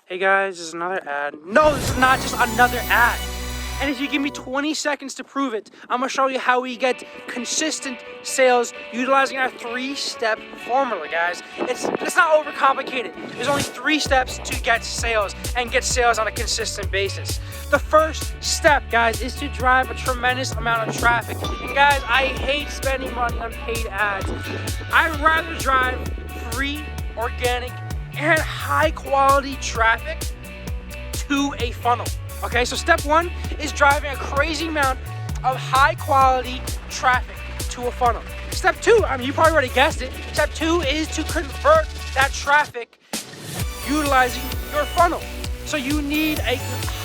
Hey guys, this is another ad. No, this is not just another ad. And if you give me 20 seconds to prove it, I'm gonna show you how we get consistent sales utilizing our 3-step formula, guys. It's not overcomplicated. There's only 3 steps to get sales and get sales on a consistent basis. The first step, guys, is to drive a tremendous amount of traffic. And guys, I hate spending money on paid ads. I'd rather drive free, organic, and high quality traffic to a funnel. Okay, so step 1 is driving a crazy amount of high quality traffic to a funnel. Step 2, I mean, you probably already guessed it. Step 2 is to convert that traffic utilizing your funnel. So you need a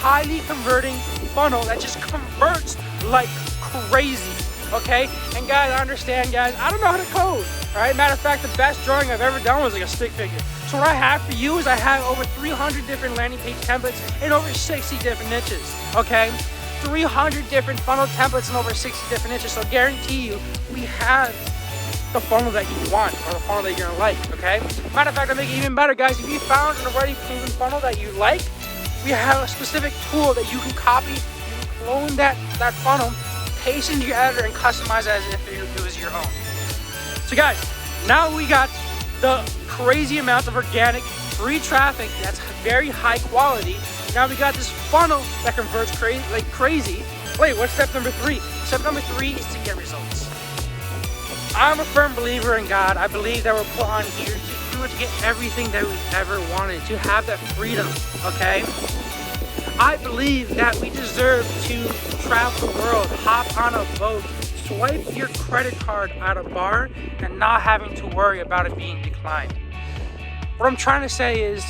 highly converting funnel that just converts like crazy. Okay, and guys, I understand, guys, I don't know how to code. All right, matter of fact, the best drawing I've ever done was like a stick figure. So what I have for you is I have over 300 different landing page templates in over 60 different niches, okay? 300 different funnel templates in over 60 different niches. So guarantee you, we have the funnel that you want or the funnel that you're gonna like, okay? Matter of fact, I'll make it even better, guys. If you found an already proven funnel that you like, we have a specific tool that you can copy, you can clone that funnel, paste into your editor, and customize it as if it was your own. So guys, now we got the crazy amount of organic free traffic that's very high quality. Now we got this funnel that converts like crazy. Wait, what's step number 3? Step number 3 is to get results. I'm a firm believer in God. I believe that we're put on here to pretty much get everything that we've ever wanted, to have that freedom, okay? I believe that we deserve to travel the world, hop on a boat, swipe your credit card at a bar, and not having to worry about it being declined. What I'm trying to say is,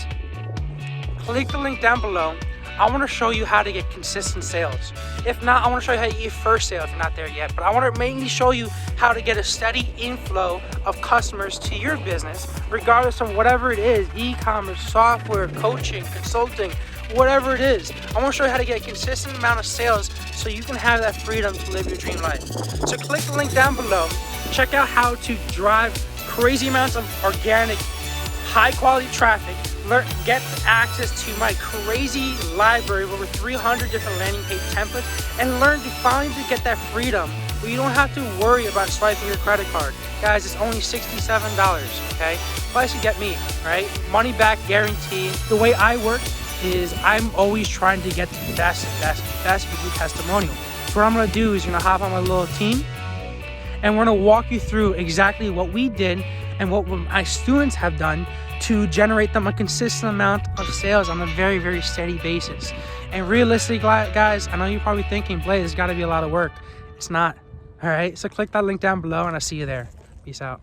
click the link down below. I want to show you how to get consistent sales. If not, I want to show you how to get your first sale if you're not there yet. But I want to mainly show you how to get a steady inflow of customers to your business, regardless of whatever it is, e-commerce, software, coaching, consulting, whatever it is. I want to show you how to get a consistent amount of sales so you can have that freedom to live your dream life. So click the link down below. Check out how to drive crazy amounts of organic, high quality traffic. Get access to my crazy library of over 300 different landing page templates, and learn to finally get that freedom where you don't have to worry about swiping your credit card. Guys, it's only $67, okay? Plus you get me, right? Money back guarantee. The way I work is I'm always trying to get the best with your testimonial. So what I'm gonna do is you're gonna hop on my little team, and we're gonna walk you through exactly what we did and what my students have done to generate them a consistent amount of sales on a very, very steady basis. And realistically, guys, I know you're probably thinking, Blaze, it's gotta be a lot of work. It's not, all right? So click that link down below and I'll see you there. Peace out.